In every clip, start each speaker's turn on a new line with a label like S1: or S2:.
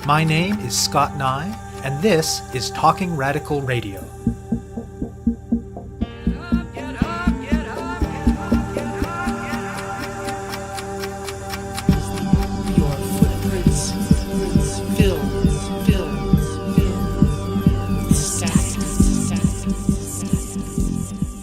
S1: My name is Scott Neigh, and this is Talking Radical Radio.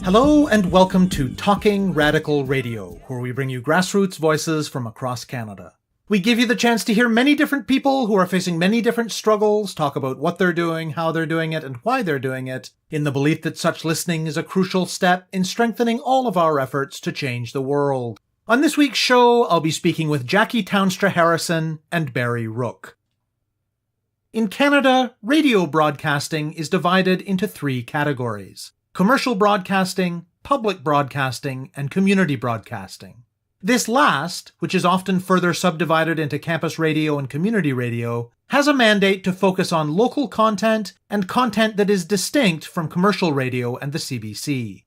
S1: Hello and welcome to Talking Radical Radio, where we bring you grassroots voices from across Canada. We give you the chance to hear many different people who are facing many different struggles, talk about what they're doing, how they're doing it, and why they're doing it, in the belief that such listening is a crucial step in strengthening all of our efforts to change the world. On this week's show, I'll be speaking with Jackie Townstra Harrison and Barry Rook. In Canada, radio broadcasting is divided into three categories: commercial broadcasting, public broadcasting, and community broadcasting. This last, which is often further subdivided into campus radio and community radio, has a mandate to focus on local content and content that is distinct from commercial radio and the CBC.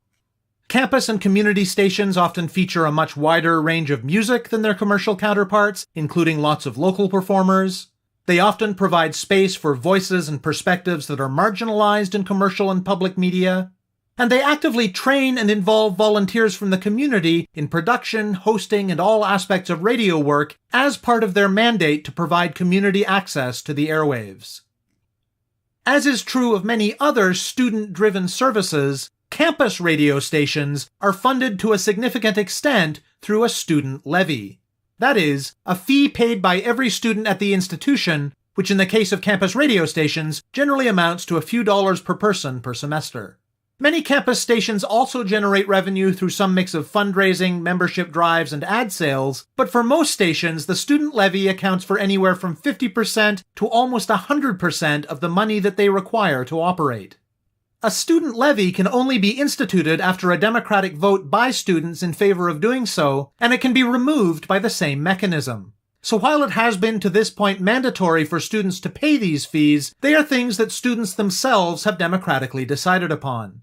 S1: Campus and community stations often feature a much wider range of music than their commercial counterparts, including lots of local performers. They often provide space for voices and perspectives that are marginalized in commercial and public media. And they actively train and involve volunteers from the community in production, hosting, and all aspects of radio work as part of their mandate to provide community access to the airwaves. As is true of many other student-driven services, campus radio stations are funded to a significant extent through a student levy. That is, a fee paid by every student at the institution, which in the case of campus radio stations generally amounts to a few dollars per person per semester. Many campus stations also generate revenue through some mix of fundraising, membership drives, and ad sales, but for most stations, the student levy accounts for anywhere from 50% to almost 100% of the money that they require to operate. A student levy can only be instituted after a democratic vote by students in favor of doing so, and it can be removed by the same mechanism. So while it has been to this point mandatory for students to pay these fees, they are things that students themselves have democratically decided upon.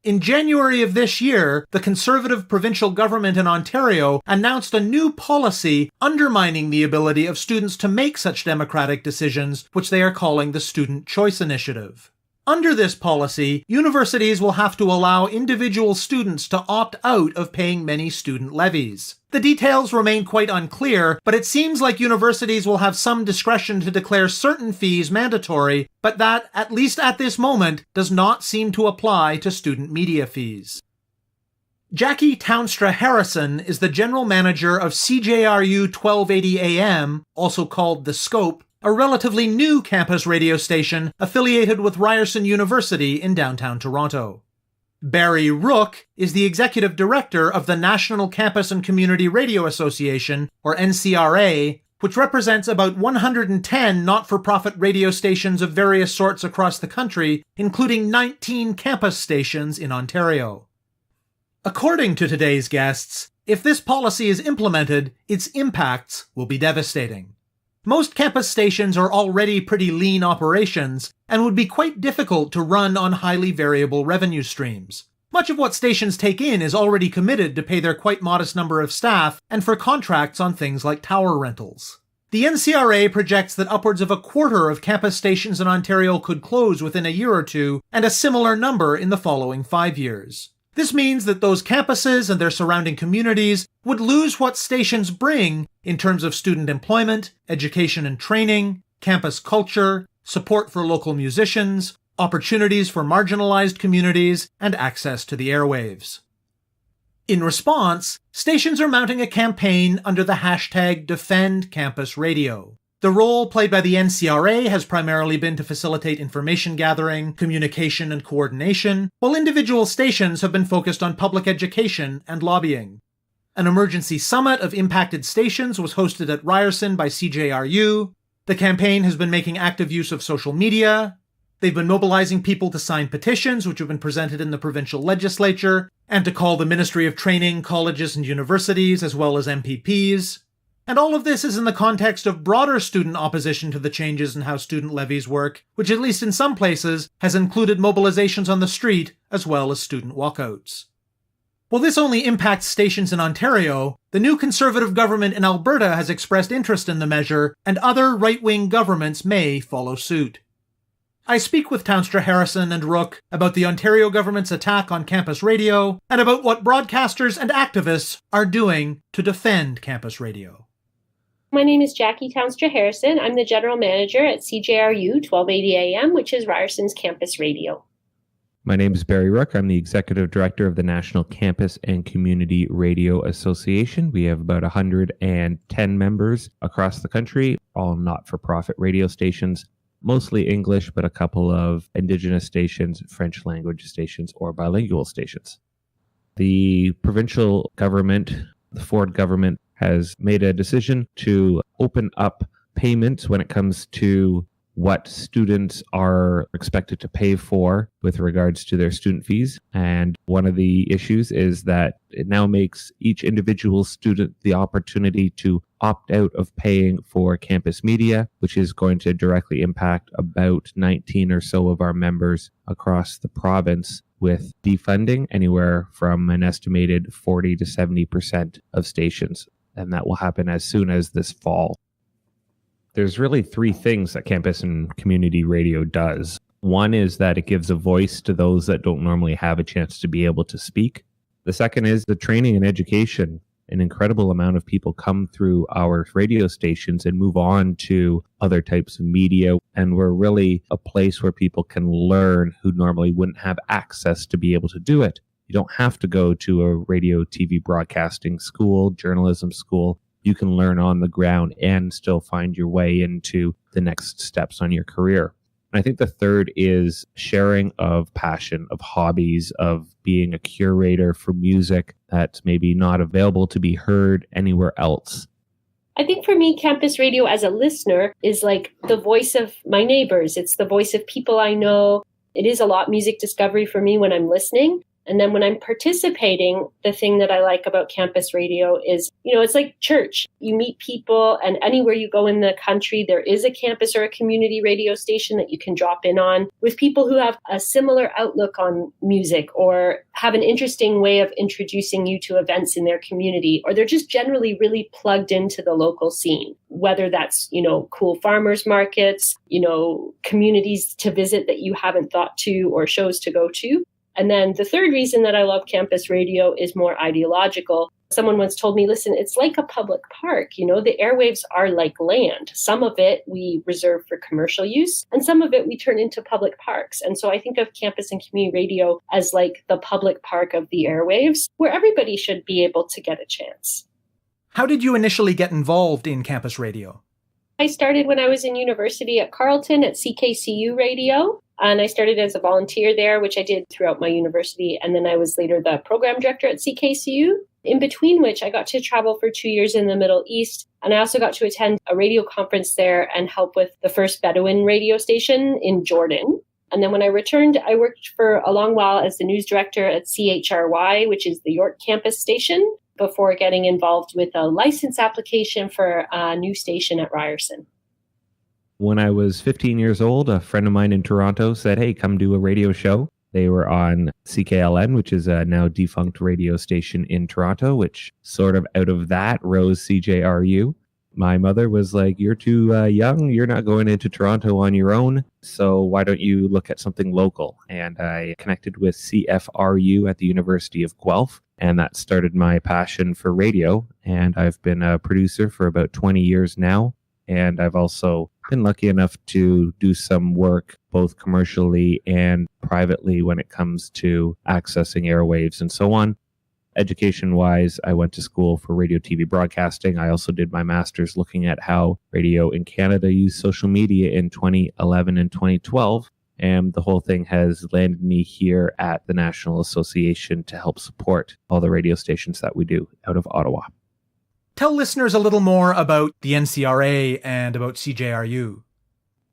S1: In January of this year, the Conservative provincial government in Ontario announced a new policy undermining the ability of students to make such democratic decisions, which they are calling the Student Choice Initiative. Under this policy, universities will have to allow individual students to opt out of paying many student levies. The details remain quite unclear, but it seems like universities will have some discretion to declare certain fees mandatory, but that, at least at this moment, does not seem to apply to student media fees. Jackie Townstra Harrison is the general manager of CJRU 1280 AM, also called The Scope, a relatively new campus radio station affiliated with Ryerson University in downtown Toronto. Barry Rook is the executive director of the National Campus and Community Radio Association, or NCRA, which represents about 110 not-for-profit radio stations of various sorts across the country, including 19 campus stations in Ontario. According to today's guests, if this policy is implemented, its impacts will be devastating. Most campus stations are already pretty lean operations and would be quite difficult to run on highly variable revenue streams. Much of what stations take in is already committed to pay their quite modest number of staff and for contracts on things like tower rentals. The NCRA projects that upwards of a quarter of campus stations in Ontario could close within a year or two, and a similar number in the following 5 years. This means that those campuses and their surrounding communities would lose what stations bring in terms of student employment, education and training, campus culture, support for local musicians, opportunities for marginalized communities, and access to the airwaves. In response, stations are mounting a campaign under the hashtag Defend Campus Radio. The role played by the NCRA has primarily been to facilitate information gathering, communication, and coordination, while individual stations have been focused on public education and lobbying. An emergency summit of impacted stations was hosted at Ryerson by CJRU. The campaign has been making active use of social media. They've been mobilizing people to sign petitions, which have been presented in the provincial legislature, and to call the Ministry of Training, colleges, and universities, as well as MPPs. And all of this is in the context of broader student opposition to the changes in how student levies work, which at least in some places has included mobilizations on the street as well as student walkouts. While this only impacts stations in Ontario, the new Conservative government in Alberta has expressed interest in the measure, and other right-wing governments may follow suit. I speak with Townstra Harrison and Rook about the Ontario government's attack on campus radio, and about what broadcasters and activists are doing to defend campus radio.
S2: My name is Jackie Townstra Harrison. I'm the General Manager at CJRU 1280 AM, which is Ryerson's campus radio.
S3: My name is Barry Rook. I'm the Executive Director of the National Campus and Community Radio Association. We have about 110 members across the country, all not-for-profit radio stations, mostly English, but a couple of Indigenous stations, French language stations, or bilingual stations. The provincial government, the Ford government, has made a decision to open up payments when it comes to what students are expected to pay for with regards to their student fees. And one of the issues is that it now makes each individual student the opportunity to opt out of paying for campus media, which is going to directly impact about 19 or so of our members across the province, with defunding anywhere from an estimated 40 to 70% of stations. And that will happen as soon as this fall. There's really three things that campus and community radio does. One is that it gives a voice to those that don't normally have a chance to be able to speak. The second is the training and education. An incredible amount of people come through our radio stations and move on to other types of media. And we're really a place where people can learn who normally wouldn't have access to be able to do it. You don't have to go to a radio, TV broadcasting school, journalism school. You can learn on the ground and still find your way into the next steps on your career. And I think the third is sharing of passion, of hobbies, of being a curator for music that's maybe not available to be heard anywhere else.
S2: I think for me, campus radio as a listener is like the voice of my neighbors. It's the voice of people I know. It is a lot music discovery for me when I'm listening. And then when I'm participating, the thing that I like about campus radio is, it's like church. You meet people, and anywhere you go in the country, there is a campus or a community radio station that you can drop in on with people who have a similar outlook on music or have an interesting way of introducing you to events in their community, or they're just generally really plugged into the local scene, whether that's, cool farmers markets, communities to visit that you haven't thought to or shows to go to. And then the third reason that I love campus radio is more ideological. Someone once told me, listen, it's like a public park. The airwaves are like land. Some of it we reserve for commercial use, and some of it we turn into public parks. And so I think of campus and community radio as like the public park of the airwaves, where everybody should be able to get a chance.
S1: How did you initially get involved in campus radio?
S2: I started when I was in university at Carleton at CKCU Radio. And I started as a volunteer there, which I did throughout my university. And then I was later the program director at CKCU, in between which I got to travel for 2 years in the Middle East. And I also got to attend a radio conference there and help with the first Bedouin radio station in Jordan. And then when I returned, I worked for a long while as the news director at CHRY, which is the York campus station, before getting involved with a license application for a new station at Ryerson.
S3: When I was 15 years old, a friend of mine in Toronto said, hey, come do a radio show. They were on CKLN, which is a now defunct radio station in Toronto, which sort of out of that rose CJRU. My mother was like, you're too young. You're not going into Toronto on your own. So why don't you look at something local? And I connected with CFRU at the University of Guelph. And that started my passion for radio. And I've been a producer for about 20 years now. And I've also been lucky enough to do some work both commercially and privately when it comes to accessing airwaves and so on. Education-wise, I went to school for radio TV broadcasting. I also did my master's looking at how radio in Canada used social media in 2011 and 2012. And the whole thing has landed me here at the National Association to help support all the radio stations that we do out of Ottawa.
S1: Tell listeners a little more about the NCRA and about CJRU.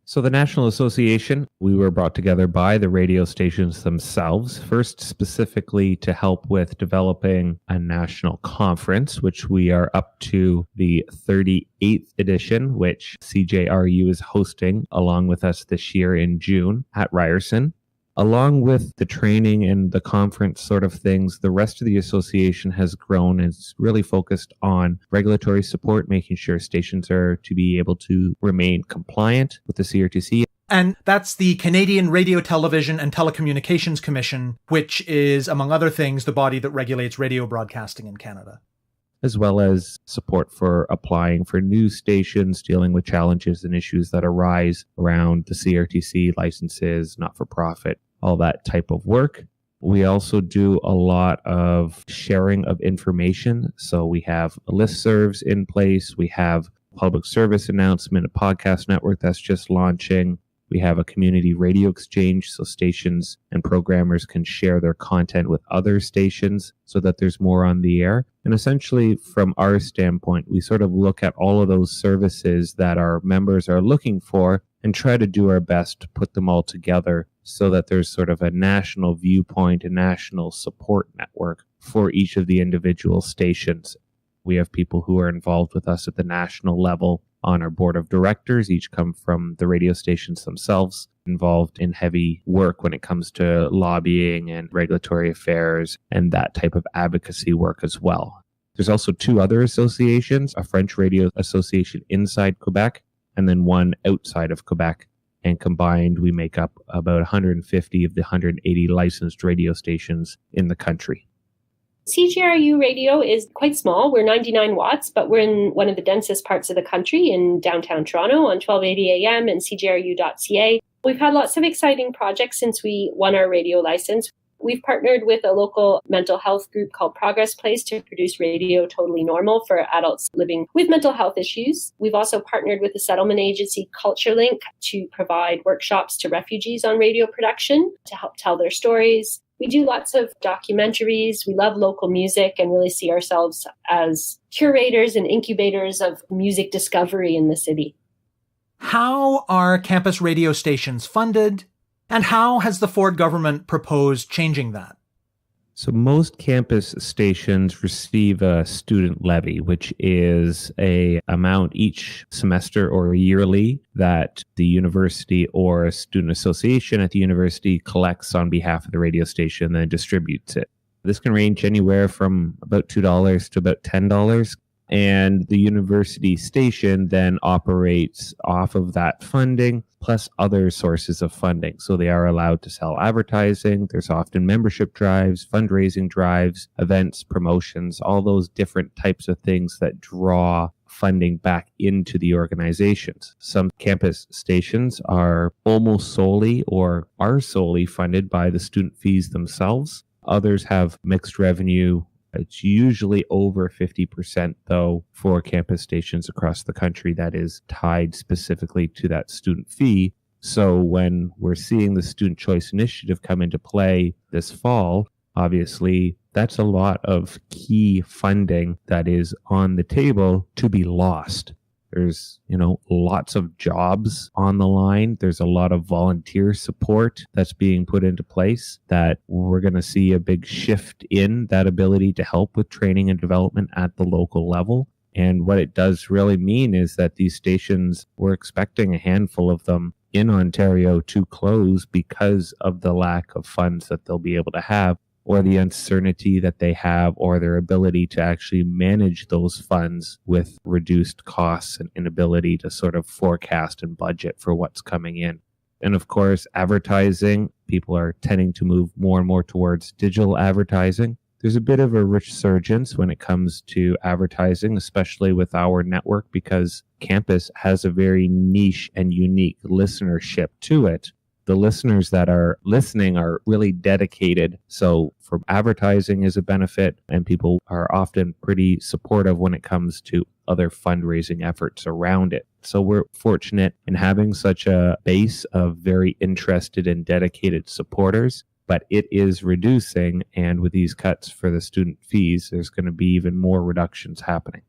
S3: So the National Association, we were brought together by the radio stations themselves, first specifically to help with developing a national conference, which we are up to the 38th edition, which CJRU is hosting along with us this year in June at Ryerson. Along with the training and the conference sort of things, the rest of the association has grown and it's really focused on regulatory support, making sure stations are to be able to remain compliant with the CRTC.
S1: And that's the Canadian Radio, Television and Telecommunications Commission, which is, among other things, the body that regulates radio broadcasting in Canada.
S3: As well as support for applying for new stations, dealing with challenges and issues that arise around the CRTC licenses, not-for-profit, all that type of work. We also do a lot of sharing of information. So we have listservs in place. We have public service announcement, a podcast network that's just launching. We have a community radio exchange, so stations and programmers can share their content with other stations so that there's more on the air. And essentially, from our standpoint, we sort of look at all of those services that our members are looking for and try to do our best to put them all together so that there's sort of a national viewpoint, a national support network for each of the individual stations. We have people who are involved with us at the national level on our board of directors. Each come from the radio stations themselves, involved in heavy work when it comes to lobbying and regulatory affairs and that type of advocacy work as well. There's also two other associations, a French radio association inside Quebec and then one outside of Quebec. And combined, we make up about 150 of the 180 licensed radio stations in the country.
S2: CGRU radio is quite small. We're 99 watts, but we're in one of the densest parts of the country in downtown Toronto on 1280 AM and CGRU.ca. We've had lots of exciting projects since we won our radio license. We've partnered with a local mental health group called Progress Place to produce Radio Totally Normal for adults living with mental health issues. We've also partnered with the settlement agency CultureLink to provide workshops to refugees on radio production to help tell their stories. We do lots of documentaries. We love local music and really see ourselves as curators and incubators of music discovery in the city.
S1: How are campus radio stations funded? And how has the Ford government proposed changing that?
S3: So most campus stations receive a student levy, which is a amount each semester or yearly that the university or a student association at the university collects on behalf of the radio station and then distributes it. This can range anywhere from about $2 to about $10. And the university station then operates off of that funding plus other sources of funding. So they are allowed to sell advertising. There's often membership drives, fundraising drives, events, promotions, all those different types of things that draw funding back into the organizations. Some campus stations are almost solely or are solely funded by the student fees themselves. Others have mixed revenue. It's usually over 50%, though, for campus stations across the country that is tied specifically to that student fee. So when we're seeing the Student Choice Initiative come into play this fall, obviously that's a lot of key funding that is on the table to be lost. There's, lots of jobs on the line. There's a lot of volunteer support that's being put into place that we're going to see a big shift in that ability to help with training and development at the local level. And what it does really mean is that these stations, we're expecting a handful of them in Ontario to close because of the lack of funds that they'll be able to have, or the uncertainty that they have, or their ability to actually manage those funds with reduced costs and inability to sort of forecast and budget for what's coming in. And of course, advertising, people are tending to move more and more towards digital advertising. There's a bit of a resurgence when it comes to advertising, especially with our network, because campus has a very niche and unique listenership to it. The listeners that are listening are really dedicated. So for advertising is a benefit, and people are often pretty supportive when it comes to other fundraising efforts around it. So we're fortunate in having such a base of very interested and dedicated supporters, but it is reducing. And with these cuts for the student fees, there's going to be even more reductions happening.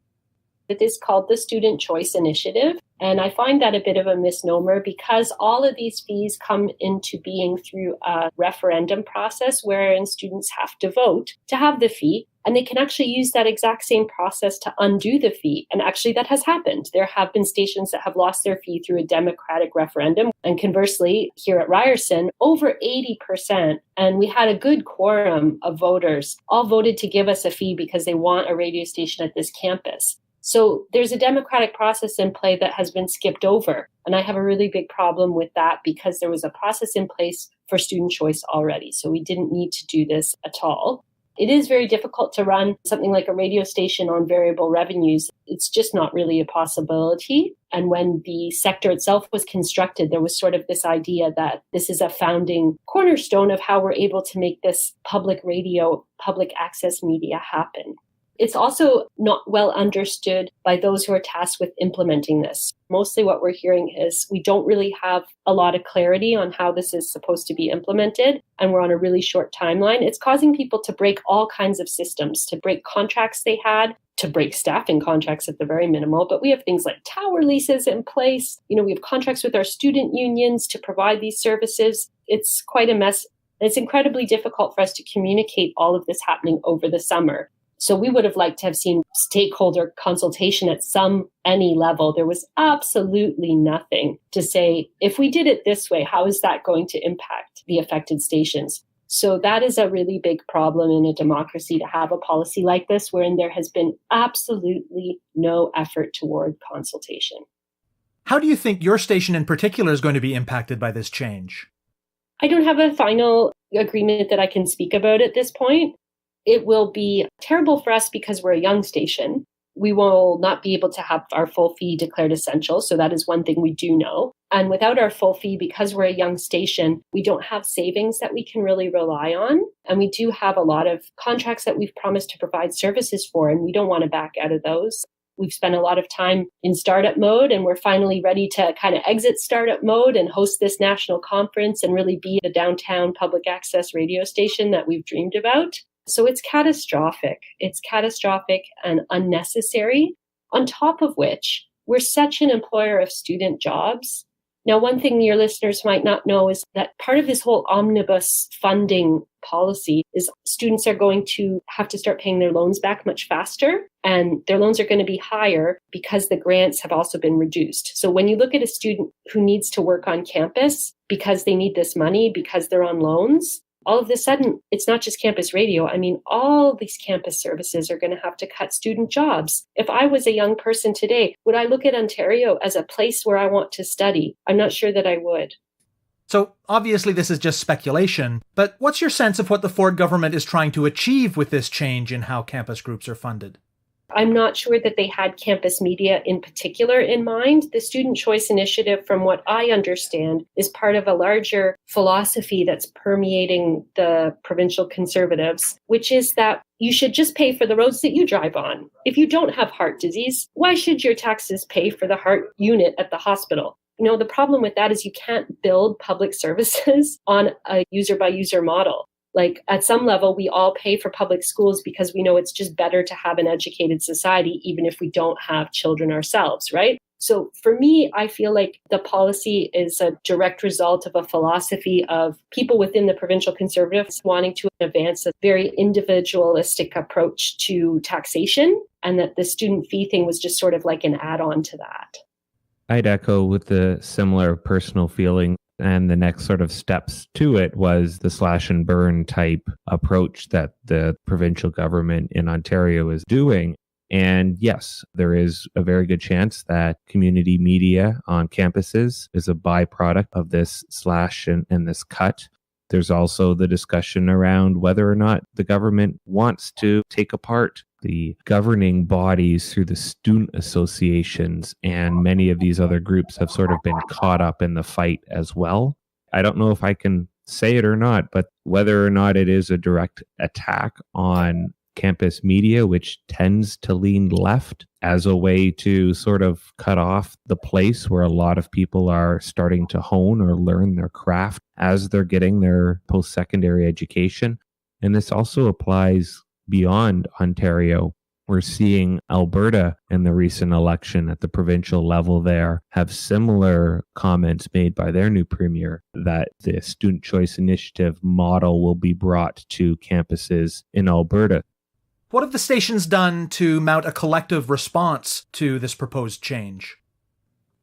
S2: It is called the Student Choice Initiative. And I find that a bit of a misnomer because all of these fees come into being through a referendum process wherein students have to vote to have the fee. And they can actually use that exact same process to undo the fee. And actually, that has happened. There have been stations that have lost their fee through a democratic referendum. And conversely, here at Ryerson, over 80%, and we had a good quorum of voters, all voted to give us a fee because they want a radio station at this campus. So there's a democratic process in play that has been skipped over. And I have a really big problem with that because there was a process in place for student choice already. So we didn't need to do this at all. It is very difficult to run something like a radio station on variable revenues. It's just not really a possibility. And when the sector itself was constructed, there was sort of this idea that this is a founding cornerstone of how we're able to make this public radio, public access media happen. It's also not well understood by those who are tasked with implementing this. Mostly what we're hearing is we don't really have a lot of clarity on how this is supposed to be implemented, and we're on a really short timeline. It's causing people to break all kinds of systems, to break contracts they had, to break staffing contracts at the very minimal. But we have things like tower leases in place. We have contracts with our student unions to provide these services. It's quite a mess. It's incredibly difficult for us to communicate all of this happening over the summer. So we would have liked to have seen stakeholder consultation at any level. There was absolutely nothing to say, if we did it this way, how is that going to impact the affected stations? So that is a really big problem in a democracy, to have a policy like this, wherein there has been absolutely no effort toward consultation.
S1: How do you think your station in particular is going to be impacted by this change?
S2: I don't have a final agreement that I can speak about at this point. It will be terrible for us because we're a young station. We will not be able to have our full fee declared essential. So that is one thing we do know. And without our full fee, because we're a young station, we don't have savings that we can really rely on. And we do have a lot of contracts that we've promised to provide services for, and we don't want to back out of those. We've spent a lot of time in startup mode, and we're finally ready to kind of exit startup mode and host this national conference and really be the downtown public access radio station that we've dreamed about. So it's catastrophic. It's catastrophic and unnecessary, on top of which we're such an employer of student jobs. Now, one thing your listeners might not know is that part of this whole omnibus funding policy is students are going to have to start paying their loans back much faster, and their loans are going to be higher because the grants have also been reduced. So when you look at a student who needs to work on campus because they need this money, because they're on loans, all of a sudden, it's not just campus radio. I mean, all these campus services are going to have to cut student jobs. If I was a young person today, would I look at Ontario as a place where I want to study? I'm not sure that I would.
S1: So obviously this is just speculation, but what's your sense of what the Ford government is trying to achieve with this change in how campus groups are funded?
S2: I'm not sure that they had campus media in particular in mind. The Student Choice Initiative, from what I understand, is part of a larger philosophy that's permeating the provincial Conservatives, which is that you should just pay for the roads that you drive on. If you don't have heart disease, why should your taxes pay for the heart unit at the hospital? The problem with that is you can't build public services on a user-by-user model. Like, at some level, we all pay for public schools because we know it's just better to have an educated society, even if we don't have children ourselves, right? So for me, I feel like the policy is a direct result of a philosophy of people within the provincial Conservatives wanting to advance a very individualistic approach to taxation, and that the student fee thing was just sort of like an add-on to that.
S3: I'd echo with the similar personal feeling. And the next sort of steps to it was the slash and burn type approach that the provincial government in Ontario is doing. And yes, there is a very good chance that community media on campuses is a byproduct of this slash and this cut. There's also the discussion around whether or not the government wants to take apart the governing bodies through the student associations, and many of these other groups have sort of been caught up in the fight as well. I don't know if I can say it or not, but whether or not it is a direct attack on campus media, which tends to lean left, as a way to sort of cut off the place where a lot of people are starting to hone or learn their craft as they're getting their post-secondary education. And this also applies beyond Ontario. We're seeing Alberta in the recent election at the provincial level there have similar comments made by their new premier that the Student Choice Initiative model will be brought to campuses in Alberta.
S1: What have the stations done to mount a collective response to this proposed change?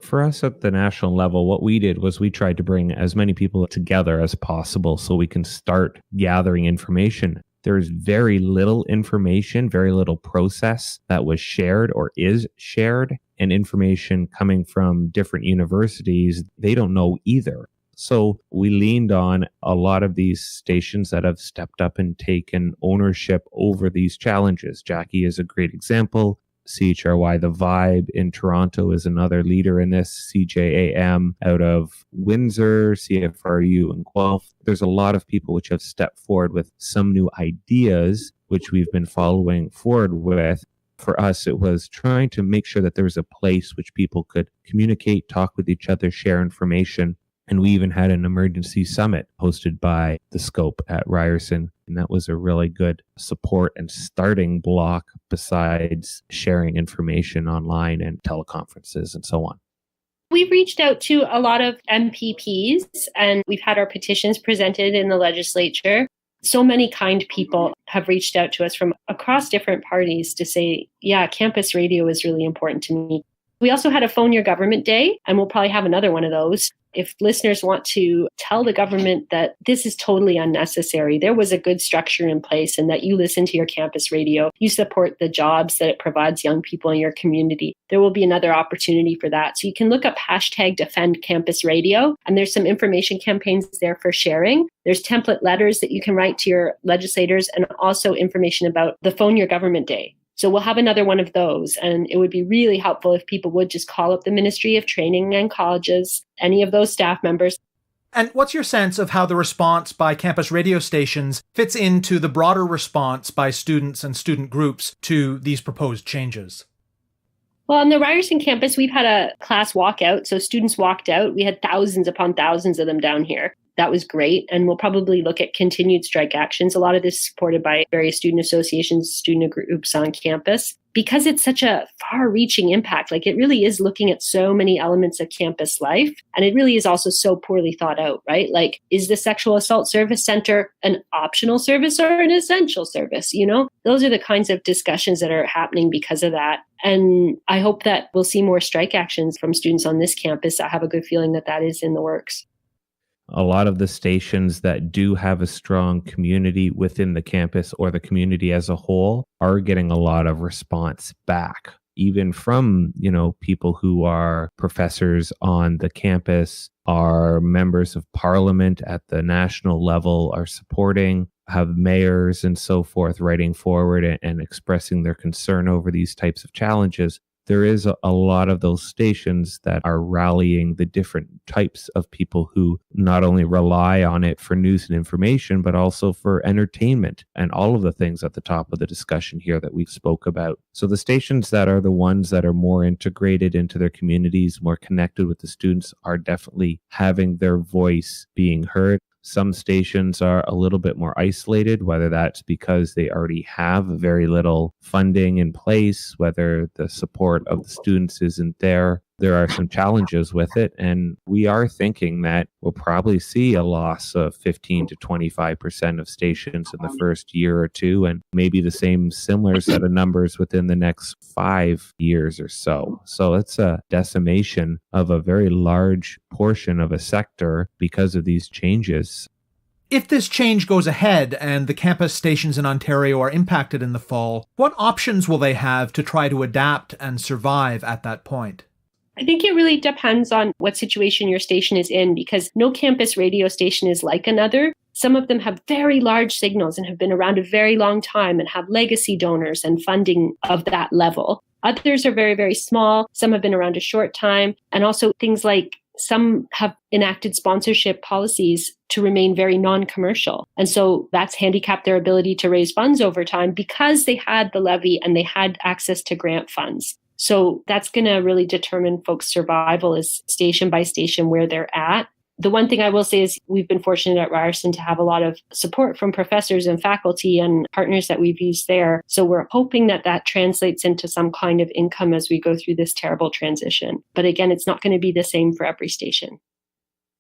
S3: For us at the national level, what we did was we tried to bring as many people together as possible so we can start gathering information. There's very little information, very little process that was shared or is shared, and information coming from different universities, they don't know either. So we leaned on a lot of these stations that have stepped up and taken ownership over these challenges. Jackie is a great example. CHRY The Vibe in Toronto is another leader in this. CJAM out of Windsor, CFRU in Guelph. There's a lot of people which have stepped forward with some new ideas, which we've been following forward with. For us, it was trying to make sure that there was a place which people could communicate, talk with each other, share information. And we even had an emergency summit hosted by the Scope at Ryerson. And that was a really good support and starting block besides sharing information online and teleconferences and so on.
S2: We've reached out to a lot of MPPs and we've had our petitions presented in the legislature. So many kind people have reached out to us from across different parties to say, yeah, campus radio is really important to me. We also had a Phone Your Government Day, and we'll probably have another one of those. If listeners want to tell the government that this is totally unnecessary, there was a good structure in place and that you listen to your campus radio, you support the jobs that it provides young people in your community, there will be another opportunity for that. So you can look up #DefendCampusRadio, and there's some information campaigns there for sharing. There's template letters that you can write to your legislators and also information about the Phone Your Government Day. So we'll have another one of those, and it would be really helpful if people would just call up the Ministry of Training and Colleges, any of those staff members.
S1: And what's your sense of how the response by campus radio stations fits into the broader response by students and student groups to these proposed changes?
S2: Well, on the Ryerson campus, we've had a class walkout. So students walked out. We had thousands upon thousands of them down here. That was great. And we'll probably look at continued strike actions. A lot of this is supported by various student associations, student groups on campus. Because it's such a far-reaching impact, like it really is looking at so many elements of campus life. And it really is also so poorly thought out, right? Like, is the Sexual Assault Service Center an optional service or an essential service? You know, those are the kinds of discussions that are happening because of that. And I hope that we'll see more strike actions from students on this campus. I have a good feeling that that is in the works.
S3: A lot of the stations that do have a strong community within the campus or the community as a whole are getting a lot of response back, even from, people who are professors on the campus, are members of parliament at the national level, are supporting, have mayors and so forth writing forward and expressing their concern over these types of challenges. There is a lot of those stations that are rallying the different types of people who not only rely on it for news and information, but also for entertainment and all of the things at the top of the discussion here that we spoke about. So the stations that are the ones that are more integrated into their communities, more connected with the students, are definitely having their voice being heard. Some stations are a little bit more isolated, whether that's because they already have very little funding in place, whether the support of the students isn't there. There are some challenges with it, and we are thinking that we'll probably see a loss of 15 to 25% of stations in the first year or two, and maybe the same similar set of numbers within the next 5 years or so. So it's a decimation of a very large portion of a sector because of these changes.
S1: If this change goes ahead and the campus stations in Ontario are impacted in the fall, what options will they have to try to adapt and survive at that point?
S2: I think it really depends on what situation your station is in, because no campus radio station is like another. Some of them have very large signals and have been around a very long time and have legacy donors and funding of that level. Others are very, very small. Some have been around a short time. And also things like some have enacted sponsorship policies to remain very non-commercial. And so that's handicapped their ability to raise funds over time because they had the levy and they had access to grant funds. So that's going to really determine folks' survival is station by station where they're at. The one thing I will say is we've been fortunate at Ryerson to have a lot of support from professors and faculty and partners that we've used there. So we're hoping that that translates into some kind of income as we go through this terrible transition. But again, it's not going to be the same for every station.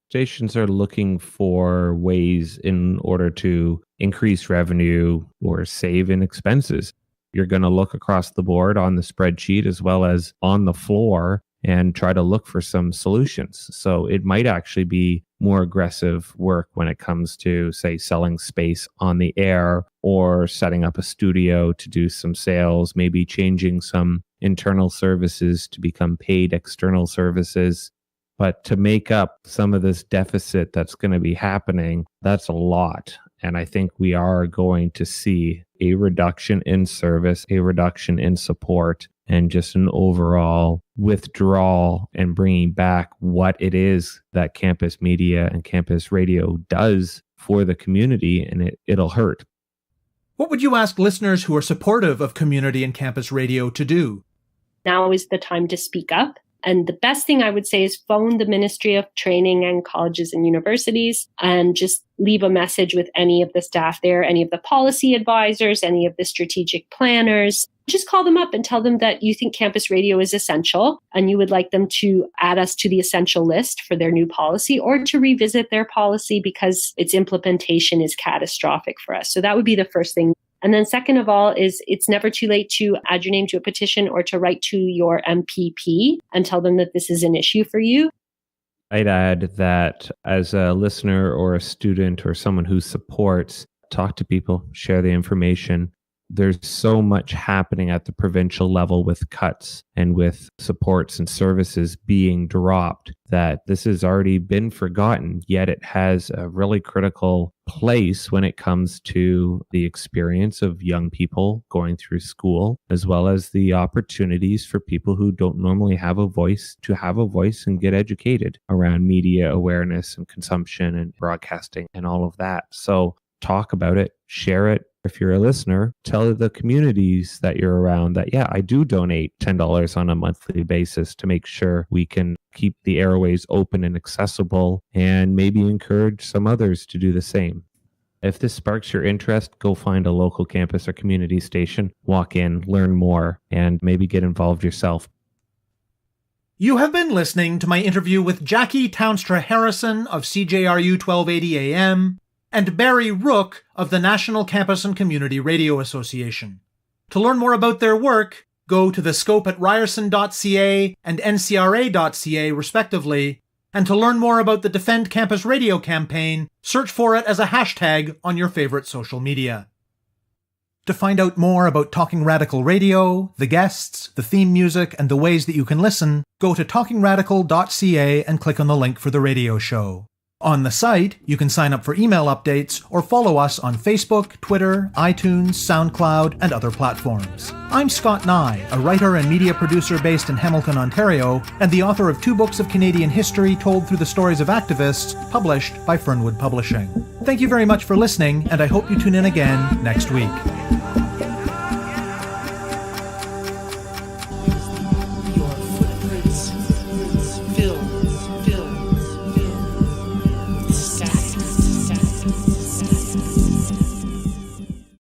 S3: Stations are looking for ways in order to increase revenue or save in expenses. You're going to look across the board on the spreadsheet as well as on the floor and try to look for some solutions. So it might actually be more aggressive work when it comes to, say, selling space on the air or setting up a studio to do some sales, maybe changing some internal services to become paid external services. But to make up some of this deficit that's going to be happening, that's a lot. And I think we are going to see a reduction in service, a reduction in support, and just an overall withdrawal and bringing back what it is that campus media and campus radio does for the community, and it'll hurt.
S1: What would you ask listeners who are supportive of community and campus radio to do?
S2: Now is the time to speak up. And the best thing I would say is phone the Ministry of Training and colleges and universities and just leave a message with any of the staff there, any of the policy advisors, any of the strategic planners. Just call them up and tell them that you think campus radio is essential and you would like them to add us to the essential list for their new policy or to revisit their policy because its implementation is catastrophic for us. So that would be the first thing. And then second of all is it's never too late to add your name to a petition or to write to your MPP and tell them that this is an issue for you.
S3: I'd add that as a listener or a student or someone who supports, talk to people, share the information. There's so much happening at the provincial level with cuts and with supports and services being dropped that this has already been forgotten, yet it has a really critical place when it comes to the experience of young people going through school, as well as the opportunities for people who don't normally have a voice to have a voice and get educated around media awareness and consumption and broadcasting and all of that. So talk about it, share it. If you're a listener, tell the communities that you're around that, yeah, I do donate $10 on a monthly basis to make sure we can keep the airways open and accessible and maybe encourage some others to do the same. If this sparks your interest, go find a local campus or community station, walk in, learn more, and maybe get involved yourself.
S1: You have been listening to my interview with Jackie Townstra Harrison of CJRU 1280 AM and Barry Rook of the National Campus and Community Radio Association. To learn more about their work, go to the scope at ryerson.ca and ncra.ca respectively, and to learn more about the Defend Campus Radio campaign, search for it as a hashtag on your favorite social media. To find out more about Talking Radical Radio, the guests, the theme music, and the ways that you can listen, go to talkingradical.ca and click on the link for the radio show. On the site, you can sign up for email updates or follow us on Facebook, Twitter, iTunes, SoundCloud, and other platforms. I'm Scott Neigh, a writer and media producer based in Hamilton, Ontario, and the author of 2 books of Canadian history told through the stories of activists, published by Fernwood Publishing. Thank you very much for listening, and I hope you tune in again next week.